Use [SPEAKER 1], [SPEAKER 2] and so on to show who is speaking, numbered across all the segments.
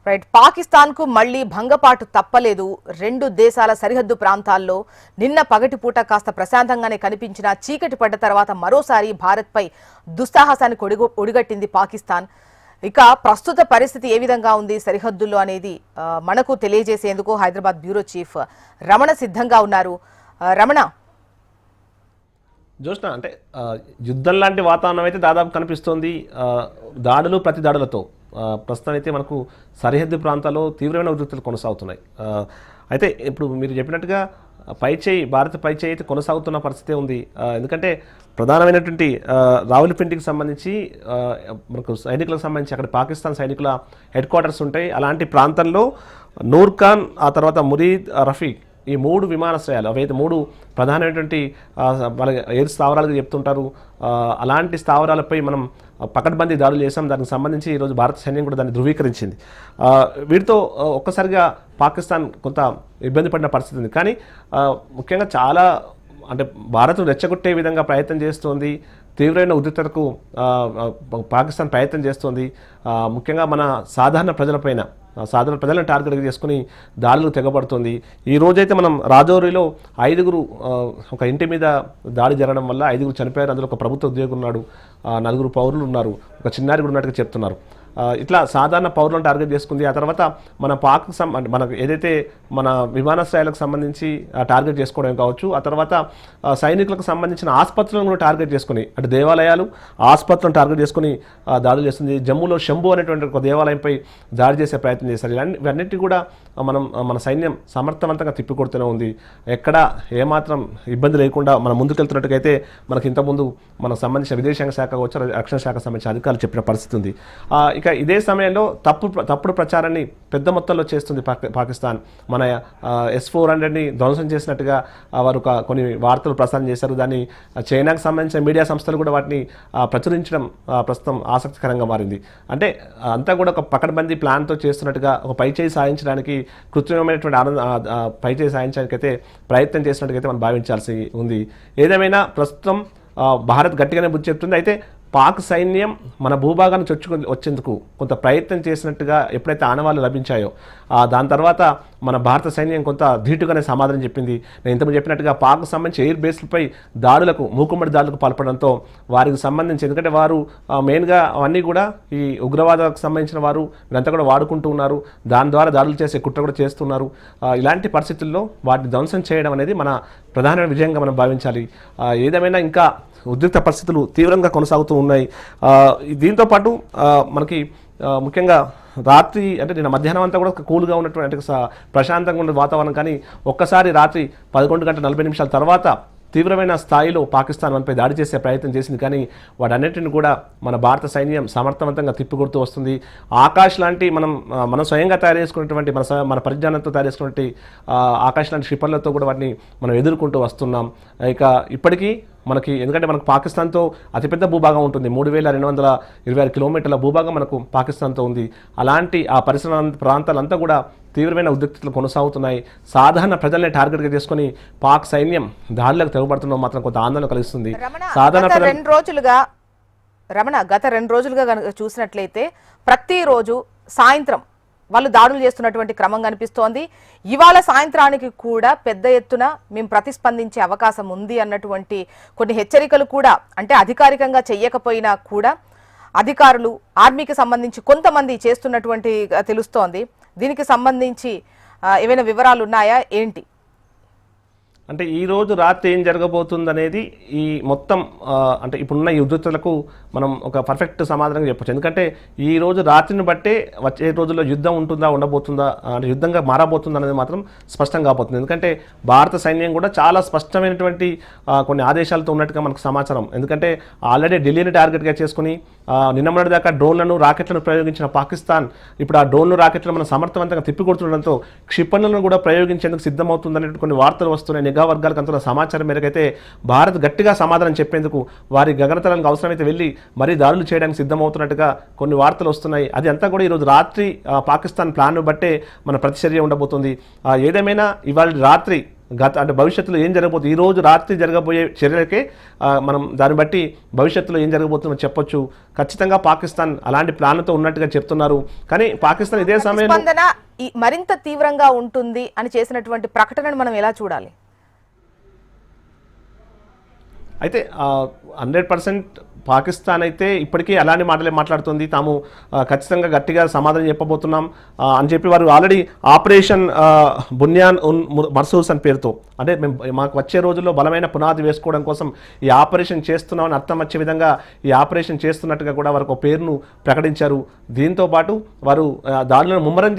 [SPEAKER 1] Right. పాకిస్తాన్కు మళ్లీ భంగపాటు తప్పలేదు. రెండు దేశాల సరిహద్దు ప్రాంతాల్లో నిన్న పగటిపూట కాస్త ప్రశాంతంగానే కనిపించిన చీకటి పడ్డ తర్వాత మరోసారి భారత్పై దుస్సాహసానికి ఒడిగట్టింది పాకిస్తాన్. ఇక ప్రస్తుత పరిస్థితి ఏ విధంగా ఉంది సరిహద్దుల్లో అనేది మనకు తెలియజేసేందుకు హైదరాబాద్ బ్యూరో చీఫ్ రమణ సిద్ధంగా ఉన్నారు. రమణ,
[SPEAKER 2] జోష్న, అంటే యుద్ధం లాంటి వాతావరణం అయితే దాదాపు కనిపిస్తోంది. దాడులు ప్రతి దాడులతో ప్రస్తుతం అయితే మనకు సరిహద్దు ప్రాంతాల్లో తీవ్రమైన ఉద్రిక్తతలు కొనసాగుతున్నాయి. అయితే ఇప్పుడు మీరు చెప్పినట్టుగా భారత పైచేయి అయితే కొనసాగుతున్న పరిస్థితే ఉంది. ఎందుకంటే ప్రధానమైనటువంటి రావులపిండికి సంబంధించి మనకు సైనికులకు సంబంధించి అక్కడ పాకిస్తాన్ సైనికుల హెడ్ క్వార్టర్స్ ఉంటాయి. అలాంటి ప్రాంతంలో నూర్ ఖాన్, ఆ తర్వాత మురీద్, రఫీక్, ఈ మూడు విమానాశ్రయాలు అవైతే మూడు ప్రధానమైనటువంటి మన ఎయిర్ స్థావరాలుగా చెప్తుంటారు. అలాంటి స్థావరాలపై మనం పకడ్బందీ దాడులు చేసాం. దానికి సంబంధించి ఈరోజు భారత సైన్యం కూడా దాన్ని ధృవీకరించింది. వీటితో ఒక్కసారిగా పాకిస్తాన్ కొంత ఇబ్బంది పడిన పరిస్థితి ఉంది. కానీ ముఖ్యంగా చాలా అంటే భారత్ను రెచ్చగొట్టే విధంగా ప్రయత్నం చేస్తోంది. తీవ్రమైన ఉద్రిక్తతకు పాకిస్తాన్ ప్రయత్నం చేస్తోంది. ముఖ్యంగా మన సాధారణ ప్రజలను టార్గెట్ చేసుకుని దాడులు తెగబడుతుంది. ఈ రోజైతే మనం రాజౌరిలో 5 ఒక ఇంటి మీద దాడి జరగడం వల్ల 5 చనిపోయారు. అందులో ఒక ప్రభుత్వ ఉద్యోగి ఉన్నాడు, 4 పౌరులు ఉన్నారు, ఒక చిన్నారి కూడా ఉన్నట్టుగా చెప్తున్నారు. ఇట్లా సాధారణ పౌరులను టార్గెట్ చేసుకుంది. ఆ తర్వాత మన మనకు ఏదైతే మన విమానాశ్రయాలకు సంబంధించి టార్గెట్ చేసుకోవడం కావచ్చు, ఆ తర్వాత సైనికులకు సంబంధించిన ఆసుపత్రులను కూడా టార్గెట్ చేసుకుని, అటు దేవాలయాలు, ఆసుపత్రులను టార్గెట్ చేసుకుని దాడులు చేస్తుంది. జమ్మూలో శంభు అనేటువంటి ఒక దేవాలయంపై దాడి చేసే ప్రయత్నం చేశారు. ఇవన్నిటి కూడా మన సైన్యం సమర్థవంతంగా తిప్పికొడుతూనే ఉంది. ఎక్కడ ఏమాత్రం ఇబ్బంది లేకుండా మనం ముందుకెళ్తున్నట్టుగైతే మనకి ఇంతకుముందు మనకు సంబంధించిన విదేశాంగ శాఖ కావచ్చు, రక్షణ శాఖ సంబంధించిన అధికారులు చెప్పిన పరిస్థితి ఉంది. ఇక ఇదే సమయంలో తప్పుడు ప్రచారాన్ని పెద్ద మొత్తంలో చేస్తుంది పాకిస్తాన్. మన S-400ని ధ్వంసం చేసినట్టుగా వారు కొన్ని వార్తలు ప్రసారం చేశారు. దాన్ని చైనాకు సంబంధించిన మీడియా సంస్థలు కూడా వాటిని ప్రచురించడం ప్రస్తుతం ఆసక్తికరంగా మారింది. అంటే అంతా కూడా ఒక పకడ్బందీ ప్లాన్తో చేస్తున్నట్టుగా ఒక పైచేయి సాధించడానికి కృత్రిమమైనటువంటి పైచేయి సాధించడానికి అయితే ప్రయత్నం చేసినట్టుగైతే మనం భావించాల్సి ఉంది. ఏదేమైనా ప్రస్తుతం భారత్ గట్టిగానే బుద్ధి చెప్తుంది. అయితే పాక్ సైన్యం మన భూభాగాన్ని చొచ్చుకొని వచ్చేందుకు కొంత ప్రయత్నం చేసినట్టుగా ఎప్పుడైతే ఆనవాళ్లు లభించాయో దాని తర్వాత మన భారత సైన్యం కొంత ధీటుగానే సమాధానం చెప్పింది. నేను ఇంతకు చెప్పినట్టుగా పాక్ సంబంధించి ఎయిర్ బేస్లపై మూకుమ్మడి దాడులకు పాల్పడంతో వారికి సంబంధించి, ఎందుకంటే వారు మెయిన్గా అవన్నీ కూడా ఈ ఉగ్రవాదాలకు సంబంధించిన వారు వీరంతా కూడా వాడుకుంటూ ఉన్నారు. దాని ద్వారా దాడులు చేసే కుట్ర కూడా చేస్తున్నారు. ఇలాంటి పరిస్థితుల్లో వాటిని ధ్వంసం చేయడం అనేది మన ప్రధాన విజయంగా మనం భావించాలి. ఏదేమైనా ఇంకా ఉద్రిక్త పరిస్థితులు తీవ్రంగా కొనసాగుతూ ఉన్నాయి. దీంతోపాటు మనకి ముఖ్యంగా రాత్రి అంటే నిన్న మధ్యాహ్నం అంతా కూడా కూల్గా ఉన్నటువంటి అంటే ప్రశాంతంగా ఉన్న వాతావరణం, కానీ ఒక్కసారి రాత్రి 11:40 తర్వాత తీవ్రమైన స్థాయిలో పాకిస్తాన్ మనపై దాడి చేసే ప్రయత్నం చేసింది. కానీ వాటన్నిటిని కూడా మన భారత సైన్యం సమర్థవంతంగా తిప్పికొడుతూ వస్తుంది. ఆకాశ్ లాంటి మనం స్వయంగా తయారు చేసుకున్నటువంటి మన పరిజ్ఞానంతో తయారు చేసుకున్నటువంటి ఆకాశ్ లాంటి క్షిపణులతో కూడా వాటిని మనం ఎదుర్కొంటూ వస్తున్నాం. ఇక ఇప్పటికీ ఎందుకంటే మనకు పాకిస్తాన్తో అతిపెద్ద భూభాగం ఉంటుంది. 3226 కిలోమీటర్ల భూభాగం మనకు పాకిస్తాన్తో ఉంది. అలాంటి ఆ పరిసర ప్రాంతాలంతా కూడా తీవ్రమైన ఉద్రిక్తతలు కొనసాగుతున్నాయి. సాధారణ ప్రజల్ని టార్గెట్గా చేసుకుని పాక్ సైన్యం దాడులకు తెగబడుతున్న మాత్రం కొంత ఆందోళన కలిగిస్తుంది.
[SPEAKER 1] గత 2 రోజులుగా చూసినట్లయితే ప్రతిరోజు సాయంత్రం వాళ్ళు దాడులు చేస్తున్నటువంటి క్రమం కనిపిస్తోంది. ఇవాళ సాయంత్రానికి కూడా పెద్ద ఎత్తున మేము ప్రతిస్పందించే అవకాశం ఉంది అన్నటువంటి కొన్ని హెచ్చరికలు కూడా, అంటే అధికారికంగా చెయ్యకపోయినా కూడా అధికారులు ఆర్మీకి సంబంధించి కొంతమంది చేస్తున్నటువంటి తెలుస్తోంది. దీనికి సంబంధించి ఏవైనా వివరాలు ఉన్నాయా ఏంటి?
[SPEAKER 2] అంటే ఈరోజు రాత్రి ఏం జరగబోతుంది అనేది ఈ మొత్తం అంటే ఇప్పుడున్న ఈ ఉద్రిక్తతలకు మనం ఒక పర్ఫెక్ట్ సమాధానం చెప్పచ్చు. ఎందుకంటే ఈ రోజు రాత్రిని బట్టే వచ్చే రోజుల్లో యుద్ధం ఉండబోతుందా, అంటే యుద్ధంగా మారబోతుందా అనేది మాత్రం స్పష్టం కాబోతుంది. ఎందుకంటే భారత సైన్యం కూడా చాలా స్పష్టమైనటువంటి కొన్ని ఆదేశాలతో ఉన్నట్టుగా మనకు సమాచారం. ఎందుకంటే ఆల్రెడీ ఢిల్లీని టార్గెట్గా చేసుకుని నిన్నమొన్నటి దాకా డ్రోన్లను, రాకెట్లను ప్రయోగించిన పాకిస్తాన్ ఇప్పుడు ఆ డ్రోన్లు, రాకెట్లను మనం సమర్థవంతంగా తిప్పికొడుతుండడంతో క్షిపణులను కూడా ప్రయోగించేందుకు సిద్ధమవుతుందనే కొన్ని వార్తలు వస్తున్నాయి. నిఘా వర్గాలకు అంతున్న సమాచారం మేరకైతే భారత్ గట్టిగా సమాధానం చెప్పేందుకు వారి గగనతలానికి అవసరమైతే వెళ్ళి మరీ దాడులు చేయడానికి సిద్ధమవుతున్నట్టుగా కొన్ని వార్తలు వస్తున్నాయి. అది అంతా కూడా ఈరోజు రాత్రి పాకిస్తాన్ ప్లాన్ను బట్టే మన ప్రతిచర్య ఉండబోతుంది. ఏదేమైనా ఇవాళ రాత్రి అంటే భవిష్యత్తులో ఏం జరగబోతుంది, ఈ రోజు రాత్రి జరగబోయే చర్యలకే మనం దాన్ని బట్టి భవిష్యత్తులో ఏం జరగబోతుందో చెప్పొచ్చు. ఖచ్చితంగా పాకిస్తాన్ అలాంటి ప్లాన్లతో ఉన్నట్టుగా చెప్తున్నారు. కానీ పాకిస్తాన్ ఇదే సమయంలో
[SPEAKER 1] స్పందన మరింత తీవ్రంగా ఉంటుంది అని చేసినటువంటి ప్రకటనను మనం ఎలా చూడాలి?
[SPEAKER 2] అయితే 100% పాకిస్తాన్ అయితే ఇప్పటికీ అలాంటి మాటలే మాట్లాడుతుంది. తాము ఖచ్చితంగా గట్టిగా సమాధానం చెప్పబోతున్నాం అని చెప్పి వారు ఆల్రెడీ ఆపరేషన్ బున్యాన్ ఉన్ మర్సూస్ అని పేరుతో, అంటే మేము మాకు వచ్చే రోజుల్లో బలమైన పునాది వేసుకోవడం కోసం ఈ ఆపరేషన్ చేస్తున్నామని అర్థం వచ్చే విధంగా ఈ ఆపరేషన్ చేస్తున్నట్టుగా కూడా వారికి ఒక పేరును ప్రకటించారు. దీంతో పాటు వారు దాడులను ముమ్మరం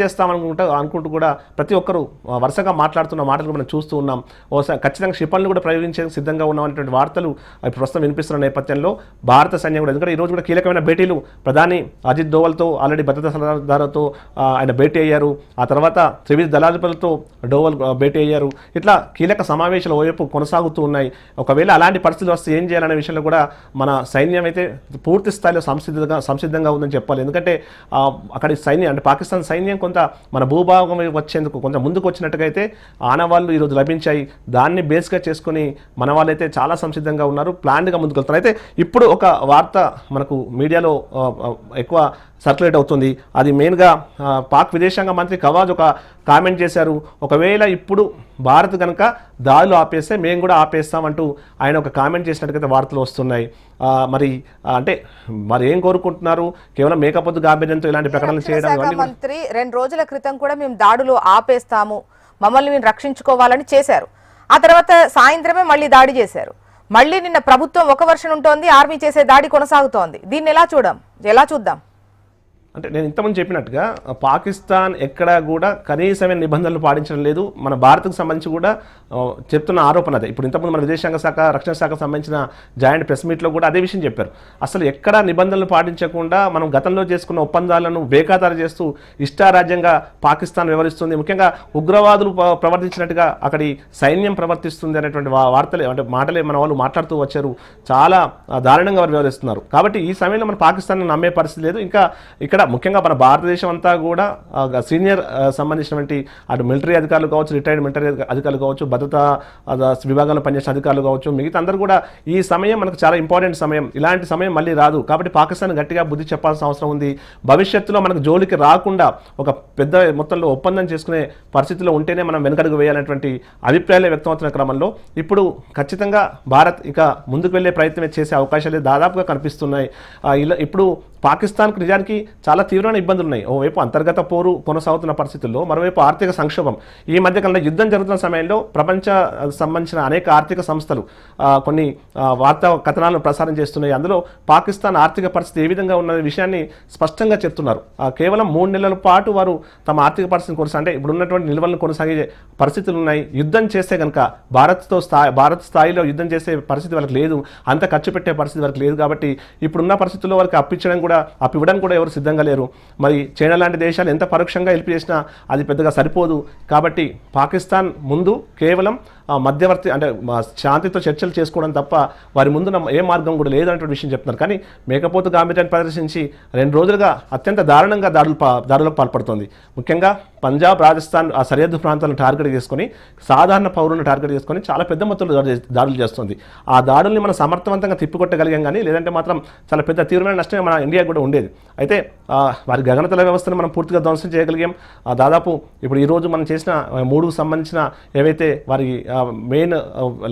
[SPEAKER 2] అనుకుంటూ కూడా ప్రతి ఒక్కరూ వరుసగా మాట్లాడుతున్న మాటలు మనం చూస్తూ ఉన్నాం. ఓసారి ఖచ్చితంగా క్షిపణులు కూడా ప్రయోగించేందుకు సిద్ధంగా ఉన్నామనేటువంటి వార్తలు ప్రస్తుతం వినిపిస్తున్న నేపథ్యంలో భారత సైన్యం కూడా, ఎందుకంటే ఈరోజు కూడా కీలకమైన భేటీలు ప్రధాని అజిత్ దోవల్తో ఆల్రెడీ భద్రతా సలహాదారుతో ఆయన భేటీ అయ్యారు. ఆ తర్వాత త్రివిధ దళాధిపతులతో డోవల్ భేటీ అయ్యారు. ఇట్లా కీలక సమావేశాలు ఓవైపు కొనసాగుతూ ఉన్నాయి. ఒకవేళ అలాంటి పరిస్థితులు వస్తే ఏం చేయాలనే విషయంలో కూడా మన సైన్యం అయితే పూర్తి స్థాయిలో సంసిద్ధంగా ఉందని చెప్పాలి. ఎందుకంటే అక్కడి సైన్యం అంటే పాకిస్తాన్ సైన్యం కొంత మన భూభాగం వచ్చేందుకు కొంత ముందుకు వచ్చినట్టుగా అయితే ఆనవాళ్ళు ఈరోజు లభించాయి. దాన్ని బేస్గా చేసుకుని మన వాళ్ళైతే చాలా సంసిద్ధంగా ఉన్నారు, ప్లాన్డ్గా ముందుకు వెళ్తున్నారు. అయితే ఇప్పుడు ఒక వార్త మనకు మీడియాలో ఎక్కువ సర్క్యులేట్ అవుతుంది. అది మెయిన్గా పాక్ విదేశాంగ మంత్రి కవాజ్ ఒక కామెంట్ చేశారు. ఒకవేళ ఇప్పుడు భారత్ కనుక దాడులు ఆపేస్తే మేము కూడా ఆపేస్తామంటూ ఆయన ఒక కామెంట్ చేసినట్టుగా వార్తలు వస్తున్నాయి. మరి ఏం కోరుకుంటున్నారు? కేవలం మేకపోతు గాంభీర్యంతో ఇలాంటి ప్రకటనలు చేయడం.
[SPEAKER 1] మంత్రి 2 రోజుల క్రితం కూడా మేము దాడులు ఆపేస్తాము, మమ్మల్ని మేము రక్షించుకోవాలని చేశారు. ఆ తర్వాత సాయంత్రమే మళ్ళీ దాడి చేశారు. మళ్ళీ నిన్న ప్రభుత్వం ఒక వర్షన్ ఉంటోంది, ఆర్మీ చేసే దాడి కొనసాగుతోంది. దీన్ని ఎలా చూద్దాం?
[SPEAKER 2] అంటే నేను ఇంతకుముందు చెప్పినట్టుగా పాకిస్తాన్ ఎక్కడా కూడా కనీసమైన నిబంధనలు పాటించడం లేదు. మన భారత్కు సంబంధించి కూడా చెప్తున్న ఆరోపణ అదే. ఇప్పుడు ఇంతకుముందు మన విదేశాంగ శాఖ, రక్షణ శాఖకు సంబంధించిన జాయింట్ ప్రెస్ మీట్లో కూడా అదే విషయం చెప్పారు. అసలు ఎక్కడా నిబంధనలు పాటించకుండా మనం గతంలో చేసుకున్న ఒప్పందాలను బేఖాతారు చేస్తూ ఇష్టారాజ్యంగా పాకిస్తాన్ వ్యవహరిస్తుంది. ముఖ్యంగా ఉగ్రవాదులు ప్రవర్తించినట్టుగా అక్కడి సైన్యం ప్రవర్తిస్తుంది అనేటువంటి వార్తలే, అంటే మాటలే మన వాళ్ళు మాట్లాడుతూ వచ్చారు. చాలా దారుణంగా వారు వ్యవహరిస్తున్నారు. కాబట్టి ఈ సమయంలో మన పాకిస్తాన్ నమ్మే పరిస్థితి లేదు. ఇంకా ఇక్కడ ముఖ్యంగా మన భారతదేశం అంతా కూడా సీనియర్ సంబంధించినటువంటి అటు మిలిటరీ అధికారులు కావచ్చు, రిటైర్డ్ మిలిటరీ అధికారులు కావచ్చు, భద్రతా విభాగంలో పనిచేసిన అధికారులు కావచ్చు, మిగతా అందరూ కూడా ఈ సమయం మనకు చాలా ఇంపార్టెంట్ సమయం. ఇలాంటి సమయం మళ్ళీ రాదు. కాబట్టి పాకిస్తాన్ గట్టిగా బుద్ధి చెప్పాల్సిన అవసరం ఉంది. భవిష్యత్తులో మనకు జోలికి రాకుండా ఒక పెద్ద మొత్తంలో ఒప్పందం చేసుకునే పరిస్థితిలో ఉంటేనే మనం వెనకడుగు వేయాలనేటువంటి అభిప్రాయాలు వ్యక్తమవుతున్న క్రమంలో ఇప్పుడు ఖచ్చితంగా భారత్ ఇక ముందుకు వెళ్లే ప్రయత్నం చేసే అవకాశాలు దాదాపుగా కనిపిస్తున్నాయి. ఇప్పుడు పాకిస్తాన్కు నిజానికి చాలా తీవ్రమైన ఇబ్బందులు ఉన్నాయి. ఓవైపు అంతర్గత పోరు కొనసాగుతున్న పరిస్థితుల్లో, మరోవైపు ఆర్థిక సంక్షోభం. ఈ మధ్య కాలంలో యుద్ధం జరుగుతున్న సమయంలో ప్రపంచ సంబంధించిన అనేక ఆర్థిక సంస్థలు కొన్ని వార్తా కథనాలను ప్రసారం చేస్తున్నాయి. అందులో పాకిస్తాన్ ఆర్థిక పరిస్థితి ఏ విధంగా ఉన్న విషయాన్ని స్పష్టంగా చెప్తున్నారు. కేవలం 3 నెలల పాటు వారు తమ ఆర్థిక పరిస్థితిని అంటే ఇప్పుడు ఉన్నటువంటి నిల్వలను కొనసాగే పరిస్థితులు ఉన్నాయి. యుద్ధం చేస్తే కనుక భారత్ స్థాయిలో యుద్ధం చేసే పరిస్థితి వాళ్ళకి లేదు, అంత ఖర్చు పెట్టే పరిస్థితి వాళ్ళకి లేదు. కాబట్టి ఇప్పుడున్న పరిస్థితుల్లో వారికి అప్పివ్వడానికి కూడా ఎవరు సిద్ధంగా లేరు. మరి చైనా లాంటి దేశాలు ఎంత పరోక్షంగా హెల్ప్ చేసినా అది పెద్దగా సరిపోదు. కాబట్టి పాకిస్తాన్ ముందు కేవలం మధ్యవర్తి అంటే శాంతితో చర్చలు చేసుకోవడం తప్ప వారి ముందు ఏ మార్గం కూడా లేదన్నటువంటి విషయం చెప్తున్నారు. కానీ మేకపోతు గాంభీర్యాన్ని ప్రదర్శించి 2 రోజులుగా అత్యంత దారుణంగా దాడులకు పాల్పడుతోంది. ముఖ్యంగా పంజాబ్, రాజస్థాన్ ఆ సరిహద్దు ప్రాంతాలను టార్గెట్ చేసుకొని, సాధారణ పౌరులను టార్గెట్ చేసుకొని చాలా పెద్ద మొత్తంలో దాడులు చేస్తుంది. ఆ దాడుల్ని మనం సమర్థవంతంగా తిప్పికొట్టగలిగాం. కానీ లేదంటే మాత్రం చాలా పెద్ద తీవ్రమైన నష్టమే మన ఇండియా కూడా ఉండేది. అయితే వారి గగనతల వ్యవస్థను మనం పూర్తిగా ధ్వంసం చేయగలిగాం. దాదాపు ఇప్పుడు ఈరోజు మనం చేసిన 3కు సంబంధించిన ఏవైతే వారి మెయిన్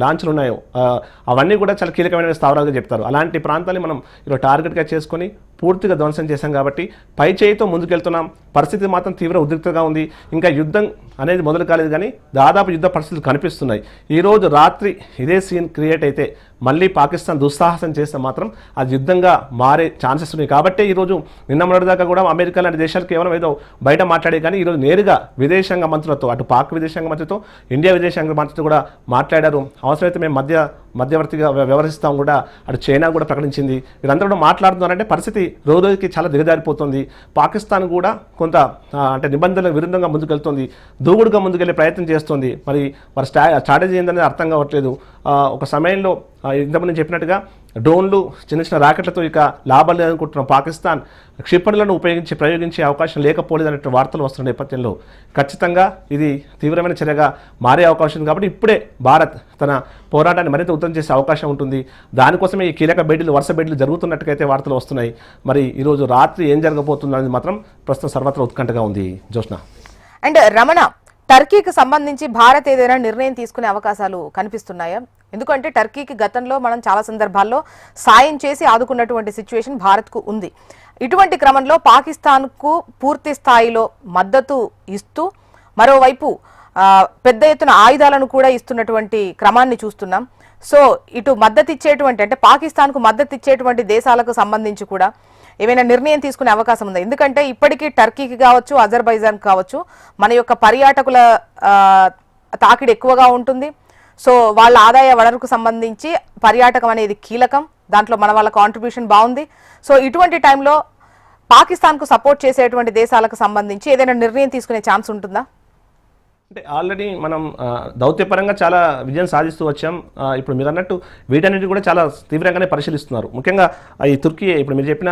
[SPEAKER 2] లాంచ్లు ఉన్నాయో అవన్నీ కూడా చాలా కీలకమైన స్థావరాలుగా చెప్తారు. అలాంటి ప్రాంతాన్ని మనం ఈరోజు టార్గెట్గా చేసుకొని పూర్తిగా ధ్వంసం చేశాం. కాబట్టి పై చేయితో ముందుకెళ్తున్నాం. పరిస్థితి మాత్రం తీవ్ర ఉద్రిక్తగా ఉంది. ఇంకా యుద్ధం అనేది మొదలు కాలేదు, కానీ దాదాపు యుద్ధ పరిస్థితులు కనిపిస్తున్నాయి. ఈరోజు రాత్రి ఇదే సీన్ క్రియేట్ అయితే మళ్ళీ పాకిస్తాన్ దుస్సాహసం చేస్తే మాత్రం అది యుద్ధంగా మారే ఛాన్సెస్ ఉన్నాయి. కాబట్టి ఈరోజు నిన్న మొన్నటిదాకా కూడా అమెరికా లాంటి దేశాలు కేవలం ఏదో బయట మాట్లాడే, కానీ ఈరోజు నేరుగా విదేశాంగ మంత్రులతో, అటు పాక్ విదేశాంగ మంత్రితో, ఇండియా విదేశాంగ మంత్రితో కూడా మాట్లాడారు. అవసరమైతే మేము మధ్యవర్తిగా వ్యవహరిస్తాం కూడా అటు చైనా కూడా ప్రకటించింది. వీరందరూ కూడా మాట్లాడుతున్నారంటే పరిస్థితి రోజుకి చాలా దిగజారిపోతుంది. పాకిస్తాన్ కూడా కొంత అంటే నిబంధనలకు విరుద్ధంగా ముందుకెళ్తుంది, దూకుడుగా ముందుకెళ్లే ప్రయత్నం చేస్తుంది. మరి వారి స్ట్రాటజీ ఏంటనేది అర్థం కావట్లేదు. ఒక సమయంలో ఇంతకుముందు చెప్పినట్టుగా డ్రోన్లు, చిన్న చిన్న రాకెట్లతో ఇక లాభాలు లేదనుకుంటున్న పాకిస్తాన్ క్షిపణులను ప్రయోగించే అవకాశం లేకపోలేదనే వార్తలు వస్తున్న నేపథ్యంలో ఖచ్చితంగా ఇది తీవ్రమైన చర్యగా మారే అవకాశం ఉంది. కాబట్టి ఇప్పుడే భారత్ తన పోరాటాన్ని మరింత ఉధృతం చేసే అవకాశం ఉంటుంది. దానికోసమే ఈ కీలక భేటీలు, వరుస భేటీలు జరుగుతున్నట్టుగైతే వార్తలు వస్తున్నాయి. మరి ఈరోజు రాత్రి ఏం జరగబోతుందనేది మాత్రం ప్రస్తుతం సర్వత్రా ఉత్కంఠగా ఉంది. జోష్న
[SPEAKER 1] అండ్ రమణ, టర్కీకి సంబంధించి భారత్ ఏదైనా నిర్ణయం తీసుకునే అవకాశాలు కనిపిస్తున్నాయా? ఎందుకంటే టర్కీకి గతంలో మనం చాలా సందర్భాల్లో సాయం చేసి ఆదుకున్నటువంటి సిచ్యువేషన్ భారత్కు ఉంది. ఇటువంటి క్రమంలో పాకిస్తాన్కు పూర్తి స్థాయిలో మద్దతు ఇస్తూ మరోవైపు పెద్ద ఎత్తున ఆయుధాలను కూడా ఇస్తున్నటువంటి క్రమాన్ని చూస్తున్నాం. సో ఇటు మద్దతు ఇచ్చేటువంటి, అంటే పాకిస్తాన్కు మద్దతు ఇచ్చేటువంటి దేశాలకు సంబంధించి కూడా ఏమైనా నిర్ణయం తీసుకునే అవకాశం ఉందా? ఎందుకంటే ఇప్పటికీ టర్కీకి కావచ్చు, అజర్బైజాన్ కావచ్చు, మన యొక్క పర్యాటకుల తాకిడి ఎక్కువగా ఉంటుంది. సో వాళ్ళ ఆదాయ వనరుకు సంబంధించి పర్యాటకం అనేది కీలకం, దాంట్లో మన వాళ్ళ కాంట్రిబ్యూషన్ బాగుంది. సో ఇటువంటి టైంలో పాకిస్తాన్కు సపోర్ట్ చేసేటువంటి దేశాలకు సంబంధించి ఏదైనా నిర్ణయం తీసుకునే ఛాన్స్ ఉంటుందా?
[SPEAKER 2] అంటే ఆల్రెడీ మనం దౌత్యపరంగా చాలా విజయం సాధిస్తూ వచ్చాం. ఇప్పుడు మీరు అన్నట్టు వీటన్నిటి కూడా చాలా తీవ్రంగానే పరిశీలిస్తున్నారు. ముఖ్యంగా ఈ తుర్కీ, ఇప్పుడు మీరు చెప్పిన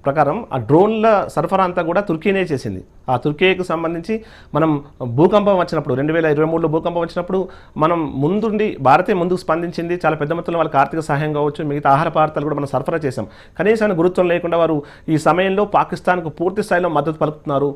[SPEAKER 2] ప్రకారం ఆ డ్రోన్ల సరఫరా అంతా కూడా తుర్కీనే చేసింది. ఆ తుర్కీకి సంబంధించి మనం భూకంపం వచ్చినప్పుడు 2023లో భూకంపం వచ్చినప్పుడు మనం ముందుండి భారతే ముందుకు స్పందించింది. చాలా పెద్ద మొత్తంలో వాళ్ళకి ఆర్థిక సహాయం కావచ్చు, మిగతా ఆహార పదార్థాలు కూడా మనం సరఫరా చేశాం. కనీసం గురుత్వం లేకుండా వారు ఈ సమయంలో పాకిస్తాన్కు పూర్తి స్థాయిలో మద్దతు పలుకుతున్నారు,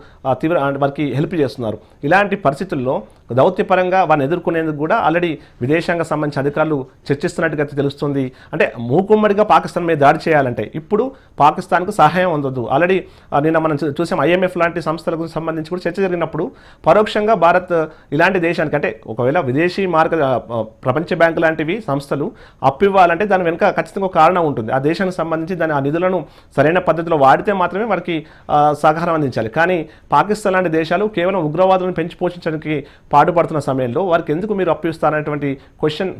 [SPEAKER 2] వారికి హెల్ప్ చేస్తున్నారు. ఇలాంటి పరిస్థితుల్లో దౌత్యపరంగా వారిని ఎదుర్కొనేందుకు కూడా ఆల్రెడీ విదేశాంగ సంబంధించిన అధికారులు చర్చిస్తున్నట్టుగా తెలుస్తుంది. అంటే మూకుమ్మడిగా పాకిస్తాన్ మీద దాడి చేయాలంటే ఇప్పుడు పాకిస్తాన్కు సహాయం అందదు. ఆల్రెడీ నిన్న మనం చూసాం, IMF లాంటి సంస్థలకు సంబంధించి కూడా చర్చ జరిగినప్పుడు పరోక్షంగా భారత్ ఇలాంటి దేశానికి, అంటే ఒకవేళ విదేశీ ప్రపంచ బ్యాంకు లాంటివి సంస్థలు అప్పు ఇవ్వాలంటే దాని వెనుక ఖచ్చితంగా ఒక కారణం ఉంటుంది. ఆ దేశానికి సంబంధించి ఆ నిధులను సరైన పద్ధతిలో వాడితే మాత్రమే వారికి సహకారం అందించాలి. కానీ పాకిస్తాన్ లాంటి దేశాలు కేవలం ఉగ్రవాదులను పెంచి పోషించడానికి పాటుపడుతున్న సమయంలో వారికి ఎందుకు మీరు అప్పు ఇస్తారనేటువంటి క్వశ్చన్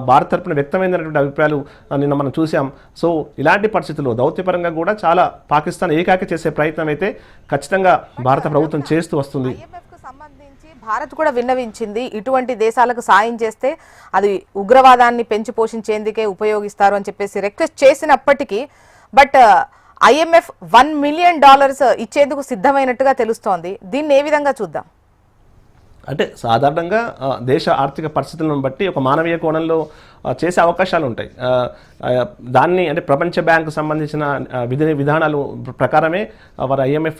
[SPEAKER 2] భారత్ తరపున వ్యక్తమైనటువంటి అభిప్రాయాలు నిన్న మనం చూసాం. సో ఇలాంటి పరిస్థితుల్లో దౌత్యపరంగా కూడా చాలా పాకిస్తాన్ ఏకాకి చేసే ప్రయత్నం అయితే ఖచ్చితంగా భారత ప్రభుత్వం చేస్తూ వస్తుంది.
[SPEAKER 1] సంబంధించి భారత్ కూడా విన్నవించింది, ఇటువంటి దేశాలకు సాయం చేస్తే అది ఉగ్రవాదాన్ని పెంచి పోషించేందుకే ఉపయోగిస్తారు అని చెప్పేసి రిక్వెస్ట్ చేసినప్పటికీ బట్ IMF $1 మిలియన్ ఇచ్చేందుకు సిద్ధమైనట్టుగా తెలుస్తోంది. దీన్ని ఏ విధంగా చూద్దాం?
[SPEAKER 2] అంటే సాధారణంగా దేశ ఆర్థిక పరిస్థితులను బట్టి ఒక మానవీయ కోణంలో చేసే అవకాశాలు ఉంటాయి. దాన్ని అంటే ప్రపంచ బ్యాంకు సంబంధించిన విధానాలు ప్రకారమే వారు IMF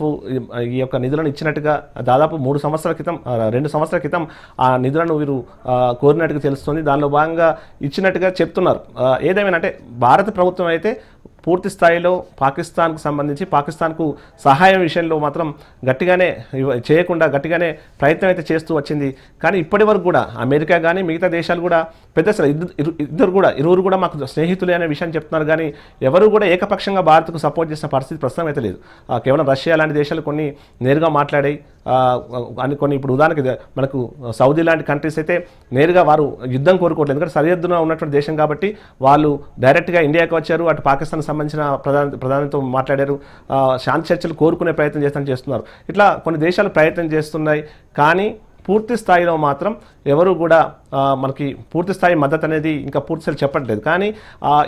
[SPEAKER 2] ఈ యొక్క నిధులను ఇచ్చినట్టుగా దాదాపు 2 సంవత్సరాల క్రితం ఆ నిధులను వీరు కోరినట్టుగా తెలుస్తుంది. దానిలో భాగంగా ఇచ్చినట్టుగా చెప్తున్నారు. ఏదేమైనా అంటే భారత ప్రభుత్వం అయితే పూర్తి స్థాయిలో పాకిస్తాన్కు సంబంధించి పాకిస్తాన్కు సహాయం విషయంలో మాత్రం గట్టిగానే గట్టిగానే ప్రయత్నం అయితే చేస్తూ వచ్చింది. కానీ ఇప్పటి వరకు కూడా అమెరికా కానీ మిగతా దేశాలు కూడా ఇరువురు కూడా మాకు స్నేహితులే అనే విషయం చెప్తున్నారు. కానీ ఎవరు కూడా ఏకపక్షంగా భారత్కు సపోర్ట్ చేసిన పరిస్థితి ప్రస్తుతం అయితే లేదు. కేవలం రష్యా లాంటి దేశాలు కొన్ని నేరుగా మాట్లాడాయి. కొన్ని ఇప్పుడు ఉదాహరణకి మనకు సౌదీ లాంటి కంట్రీస్ అయితే నేరుగా వారు యుద్ధం కోరుకోవట్లేదు. ఎందుకంటే సరిహద్దున ఉన్నటువంటి దేశం కాబట్టి వాళ్ళు డైరెక్ట్గా ఇండియాకి వచ్చారు. అటు పాకిస్తాన్ సంబంధించిన ప్రధానితో మాట్లాడారు. శాంతి చర్చలు కోరుకునే ప్రయత్నం చేస్తున్నారు. ఇట్లా కొన్ని దేశాలు ప్రయత్నం చేస్తున్నాయి. కానీ పూర్తి స్థాయిలో మాత్రం ఎవరు కూడా మనకి పూర్తి స్థాయి మద్దతు అనేది ఇంకా పూర్తి స్థాయి చెప్పట్లేదు. కానీ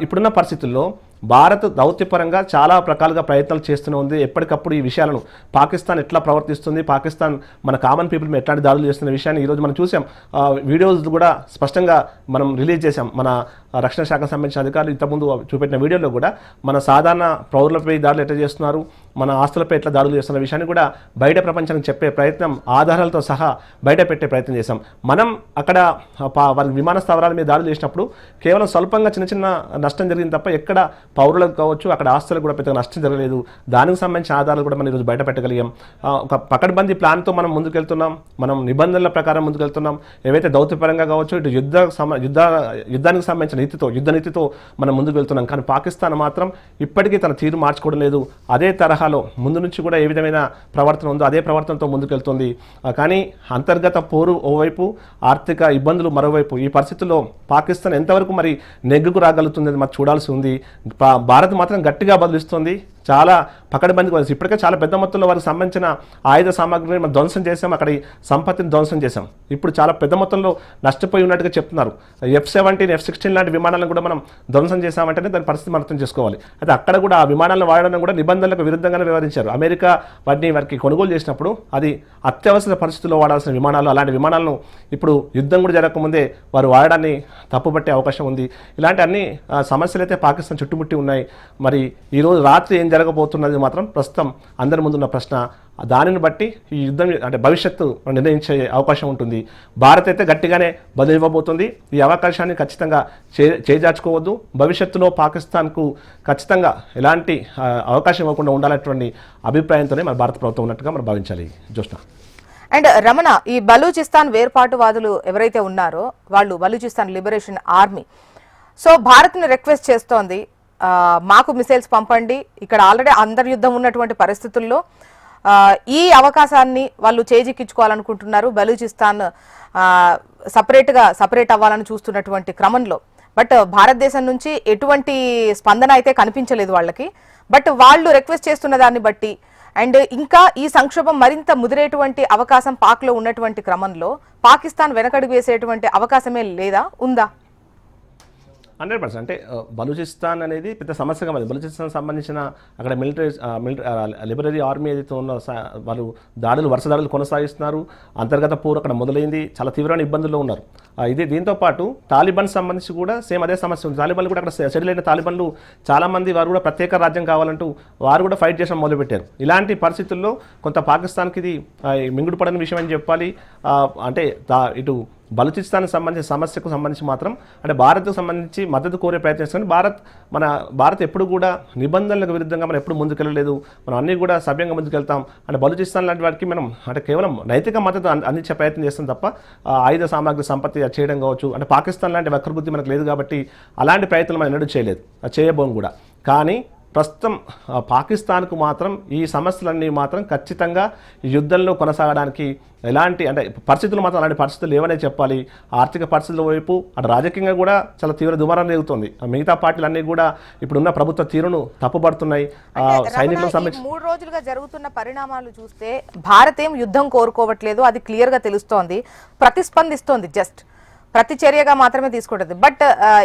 [SPEAKER 2] ఇప్పుడున్న పరిస్థితుల్లో భారత్ దౌత్యపరంగా చాలా రకాలుగా ప్రయత్నాలు చేస్తూనే ఉంది. ఎప్పటికప్పుడు ఈ విషయాలను పాకిస్తాన్ ఎట్లా ప్రవర్తిస్తుంది, పాకిస్తాన్ మన కామన్ పీపుల్ మీద ఎట్లాంటి దాడులు చేస్తున్న విషయాన్ని ఈరోజు మనం చూసాం. వీడియోస్ కూడా స్పష్టంగా మనం రిలీజ్ చేశాం. మన రక్షణ శాఖకు సంబంధించిన అధికారులు ఇంతకుముందు చూపెట్టిన వీడియోలో కూడా మన సాధారణ పౌరులపై దాడులు ఎట్లా చేస్తున్నారు, మన ఆస్తులపై ఎట్లా దాడులు చేస్తున్న విషయాన్ని కూడా బయట ప్రపంచానికి చెప్పే ప్రయత్నం, ఆధారాలతో సహా బయట పెట్టే ప్రయత్నం చేశాం. మనం అక్కడ వారి విమాన స్థావరాల మీద దాడులు చేసినప్పుడు కేవలం స్వల్పంగా చిన్న నష్టం జరిగింది తప్ప ఎక్కడ పౌరులకు కావచ్చు అక్కడ ఆస్తులకు కూడా పెద్దగా నష్టం జరగలేదు. దానికి సంబంధించిన ఆధారాలు కూడా మనం ఈరోజు బయట పెట్టగలిగాం. ఒక పకడ్బందీ ప్లాన్తో మనం ముందుకెళ్తున్నాం. మనం నిబంధనల ప్రకారం ముందుకెళ్తున్నాం. ఏవైతే దౌత్యపరంగా కావచ్చు ఇటు యుద్ధానికి సంబంధించిన యుద్ధ నీతితో మనం ముందుకు వెళ్తున్నాం. కానీ పాకిస్తాన్ మాత్రం ఇప్పటికీ తన తీరు మార్చుకోవడం లేదు. అదే తరహాలో ముందు నుంచి కూడా ఏ విధమైన ప్రవర్తన ఉందో అదే ప్రవర్తనతో ముందుకెళ్తుంది. కానీ అంతర్గత పోరు ఓవైపు, ఆర్థిక ఇబ్బందులు మరోవైపు. ఈ పరిస్థితుల్లో పాకిస్తాన్ ఎంతవరకు మరి నెగ్గుకు రాగలుగుతుంది అది మనం చూడాల్సి ఉంది. భారత్ మాత్రం గట్టిగా బదులిస్తుంది. చాలా పకడ్బందీగా ఉంది. ఇప్పటికే చాలా పెద్ద మొత్తంలో వారికి సంబంధించిన ఆయుధ సామాగ్రిని మనం ధ్వంసం చేసాం, అక్కడి సంపత్తిని ధ్వంసం చేశాం. ఇప్పుడు చాలా పెద్ద మొత్తంలో నష్టపోయి ఉన్నట్టుగా చెప్తున్నారు. F-17, F-16 లాంటి విమానాలను కూడా మనం ధ్వంసం చేశామంటేనే దాని పరిస్థితి మనం అర్థం చేసుకోవాలి. అయితే అక్కడ కూడా ఆ విమానాలను వాడడం కూడా నిబంధనలకు విరుద్ధంగానే వ్యవహరించారు. అమెరికా వారికి కొనుగోలు చేసినప్పుడు అది అత్యవసర పరిస్థితుల్లో వాడాల్సిన విమానాలు, అలాంటి విమానాలను ఇప్పుడు యుద్ధం కూడా జరగకముందే వారు వాడడాన్ని తప్పుపట్టే అవకాశం ఉంది. ఇలాంటి అన్ని సమస్యలు అయితే పాకిస్తాన్ చుట్టుముట్టి ఉన్నాయి. మరి ఈరోజు రాత్రి ఏం జరగబోతున్నది మాత్రం ప్రస్తుతం అందరి ముందున్న ప్రశ్న. దానిని బట్టి ఈ యుద్ధం అంటే భవిష్యత్తు నిర్ణయించే అవకాశం ఉంటుంది. భారత్ అయితే గట్టిగానే బదులు ఇవ్వబోతుంది. ఈ అవకాశాన్ని ఖచ్చితంగా చేజార్చుకోవద్దు. భవిష్యత్తులో పాకిస్తాన్కు ఖచ్చితంగా ఎలాంటి అవకాశం ఇవ్వకుండా ఉండాలనేటువంటి అభిప్రాయంతోనే మన భారత ప్రభుత్వం ఉన్నట్టుగా మనం భావించాలి. జ్యోత్స్న
[SPEAKER 1] అండ్ రమణ, ఈ బలూచిస్తాన్ వేర్పాటువాదులు ఎవరైతే ఉన్నారో వాళ్ళు బలూచిస్తాన్ లిబరేషన్ ఆర్మీ సో భారత్ని రిక్వెస్ట్ చేస్తోంది, మాకు మిసైల్స్ పంపండి, ఇక్కడ ఆల్రెడీ అంతర్యుద్ధం ఉన్నటువంటి పరిస్థితుల్లో ఈ అవకాశాన్ని వాళ్ళు చేజిక్కించుకోవాలనుకుంటున్నారు. బలూచిస్తాన్ సపరేట్ అవ్వాలని చూస్తున్నటువంటి క్రమంలో బట్ భారతదేశం నుంచి ఎటువంటి స్పందన అయితే కనిపించలేదు వాళ్ళకి. బట్ వాళ్ళు రిక్వెస్ట్ చేస్తున్న దాన్ని బట్టి అండ్ ఇంకా ఈ సంక్షోభం మరింత ముదిరేటువంటి అవకాశం పాక్లో ఉన్నటువంటి క్రమంలో పాకిస్తాన్ వెనకడుగు వేసేటువంటి అవకాశమే లేదా, ఉందా?
[SPEAKER 2] 100%. అంటే బలూచిస్తాన్ అనేది పెద్ద సమస్యగా ఉంది. బలూచిస్తాన్ సంబంధించిన అక్కడ లిబరరీ ఆర్మీ ఏదైతే ఉన్న వాళ్ళు వరుస దాడులు కొనసాగిస్తున్నారు. అంతర్గత పోరు అక్కడ మొదలైంది. చాలా తీవ్రమైన ఇబ్బందుల్లో ఉన్నారు. దీంతో పాటు తాలిబాన్ సంబంధించి కూడా సేమ్ అదే సమస్య ఉంది. తాలిబాన్లు కూడా అక్కడ సెటిల్ అయిన తాలిబాన్లు చాలామంది వారు కూడా ప్రత్యేక రాజ్యం కావాలంటూ వారు కూడా ఫైట్ చేయడం మొదలుపెట్టారు. ఇలాంటి పరిస్థితుల్లో కొంత పాకిస్తాన్కి ఇది మింగుడు పడని విషయం అని చెప్పాలి. అంటే ఇటు బలూచిస్తాన్కి సంబంధించిన సమస్యకు సంబంధించి మాత్రం అంటే భారత్కు సంబంధించి మద్దతు కోరే ప్రయత్నిస్తుంది. భారత్ ఎప్పుడు కూడా నిబంధనలకు విరుద్ధంగా మనం ఎప్పుడు ముందుకెళ్ళలేదు. మనం అన్నీ కూడా సభ్యంగా ముందుకెళ్తాం. అంటే బలూచిస్తాన్ లాంటి వారికి మనం అంటే కేవలం నైతిక మద్దతు అందించే ప్రయత్నం చేస్తాం తప్ప ఆయుధ సామాగ్రి సంపత్తి చేయడం కావచ్చు అంటే పాకిస్తాన్ లాంటి వక్రబుద్ధి మనకు లేదు కాబట్టి అలాంటి ప్రయత్నం మనం ఎన్నడూ చేయలేదు, చేయబోం కూడా. కానీ ప్రస్తుతం పాకిస్తాన్కు మాత్రం ఈ సమస్యలన్నీ మాత్రం ఖచ్చితంగా యుద్ధంలో కొనసాగడానికి ఎలాంటి అంటే పరిస్థితులు మాత్రం అలాంటి పరిస్థితులు లేవనే చెప్పాలి. ఆర్థిక పరిస్థితుల వైపు అటు రాజకీయంగా కూడా చాలా తీవ్ర దుమారం జరుగుతుంది. మిగతా పార్టీలన్నీ కూడా ఇప్పుడున్న ప్రభుత్వ తీరును తప్పుపడుతున్నాయి. సైనికుల సమీక్ష
[SPEAKER 1] 3 రోజులుగా జరుగుతున్న పరిణామాలు చూస్తే భారత్ ఏం యుద్ధం కోరుకోవట్లేదు, అది క్లియర్ గా తెలుస్తోంది. ప్రతిస్పందిస్తోంది, జస్ట్ ప్రతి చర్యగా మాత్రమే తీసుకుంటుంది. బట్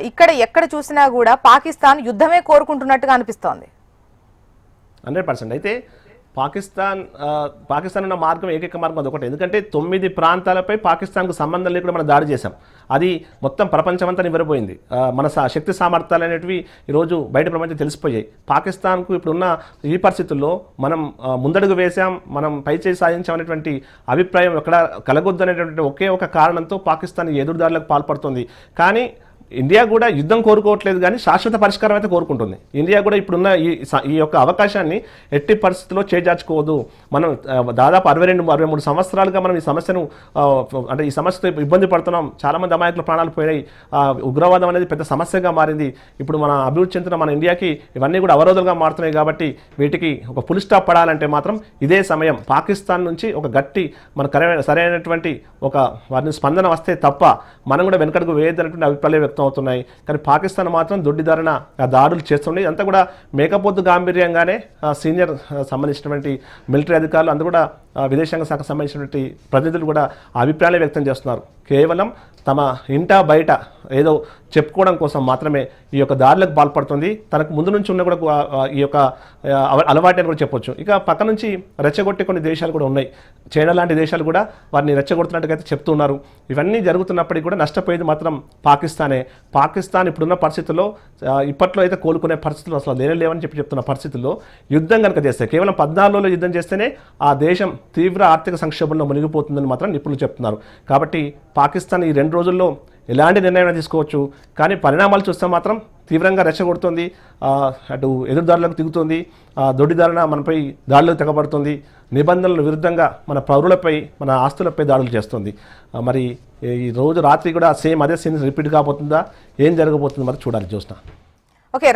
[SPEAKER 1] ఇక్కడ ఎక్కడ చూసినా కూడా పాకిస్తాన్ యుద్ధమే కోరుకుంటున్నట్టుగా అనిపిస్తోంది.
[SPEAKER 2] 100%. అయితే పాకిస్తాన్ ఉన్న మార్గం ఏకైక మార్గం అదొకటి. ఎందుకంటే 9 ప్రాంతాలపై పాకిస్తాన్కు సంబంధం లేకుండా మనం దాడి చేశాం. అది మొత్తం ప్రపంచమంతా నివ్వెరపోయింది. మన శక్తి సామర్థ్యాలు అనేటివి ఈరోజు బయట ప్రపంచం తెలిసిపోయాయి. పాకిస్తాన్కు ఇప్పుడున్న ఈ పరిస్థితుల్లో మనం ముందడుగు వేశాం, మనం పైచేయి సాధించాం అనేటువంటి అభిప్రాయం ఎక్కడ కలగొద్దు అనేటువంటి ఒకే ఒక కారణంతో పాకిస్తాన్ ఎదురుదాడులకు పాల్పడుతుంది. కానీ ఇండియా కూడా యుద్ధం కోరుకోవట్లేదు, కానీ శాశ్వత పరిష్కారం అయితే కోరుకుంటుంది. ఇండియా కూడా ఇప్పుడున్న ఈ యొక్క అవకాశాన్ని ఎట్టి పరిస్థితుల్లో చేజార్చుకోవద్దు. మనం దాదాపు 62-63 సంవత్సరాలుగా మనం ఈ సమస్యను అంటే ఈ సమస్యతో ఇబ్బంది పడుతున్నాం. చాలామంది అమాయకుల ప్రాణాలు పోయినాయి. ఉగ్రవాదం అనేది పెద్ద సమస్యగా మారింది. ఇప్పుడు మన అభివృద్ధి చెందుతున్న మన ఇండియాకి ఇవన్నీ కూడా అవరోధాలుగా మారుతున్నాయి. కాబట్టి వీటికి ఒక ఫుల్ స్టాప్ పడాలంటే మాత్రం ఇదే సమయం. పాకిస్తాన్ నుంచి ఒక గట్టి సరైనటువంటి ఒక వారిని స్పందన వస్తే తప్ప మనం కూడా వెనకడుగు వేయద్దనేటువంటి అభిప్రాయాలు వ్యక్తం అవుతున్నాయి. కానీ పాకిస్తాన్ మాత్రం దొడ్డిదారిన దాడులు చేస్తున్నాయి. అంతా కూడా మేకపోతు గాంభీర్యంగానే సీనియర్ సంబంధించినటువంటి మిలిటరీ అధికారులు అందరూ కూడా విదేశాంగ శాఖకు సంబంధించినటువంటి ప్రతినిధులు కూడా అభిప్రాయాలు వ్యక్తం చేస్తున్నారు. కేవలం తమ ఇంట బయట ఏదో చెప్పుకోవడం కోసం మాత్రమే ఈ యొక్క దాడులకు పాల్పడుతుంది. తనకు ముందు నుంచి ఉన్న కూడా ఈ యొక్క అలవాటు అని కూడా చెప్పొచ్చు. ఇక పక్క నుంచి రెచ్చగొట్టే కొన్ని దేశాలు కూడా ఉన్నాయి. చైనా లాంటి దేశాలు కూడా వారిని రెచ్చగొడుతున్నట్టుగా చెప్తున్నారు. ఇవన్నీ జరుగుతున్నప్పటికీ కూడా నష్టపోయేది మాత్రం పాకిస్తానే. పాకిస్తాన్ ఇప్పుడున్న పరిస్థితుల్లో ఇప్పట్లో అయితే కోలుకునే పరిస్థితులు అసలు లేవని చెప్తున్న పరిస్థితుల్లో యుద్ధం కనుక చేస్తే కేవలం 14లో యుద్ధం చేస్తేనే ఆ దేశం తీవ్ర ఆర్థిక సంక్షోభంలో మునిగిపోతుందని మాత్రం నిపుణులు చెప్తున్నారు. కాబట్టి పాకిస్తాన్ ఈ 2 రోజుల్లో ఎలాంటి నిర్ణయం తీసుకోవచ్చు, కానీ పరిణామాలు చూస్తే మాత్రం తీవ్రంగా రెచ్చగొడుతుంది. అటు ఎదురుదారులకు దిగుతుంది, దొడ్డిదారున మనపై దాడులకు తెగబడుతుంది, నిబంధనల విరుద్ధంగా మన పౌరులపై మన ఆస్తులపై దాడులు చేస్తుంది. మరి ఈ రోజు రాత్రి కూడా సేమ్ అదే సీన్ రిపీట్ కాబోతుందా, ఏం జరగబోతుందో మరి చూడాలి. జ్యోత్స్న.
[SPEAKER 1] ఓకే.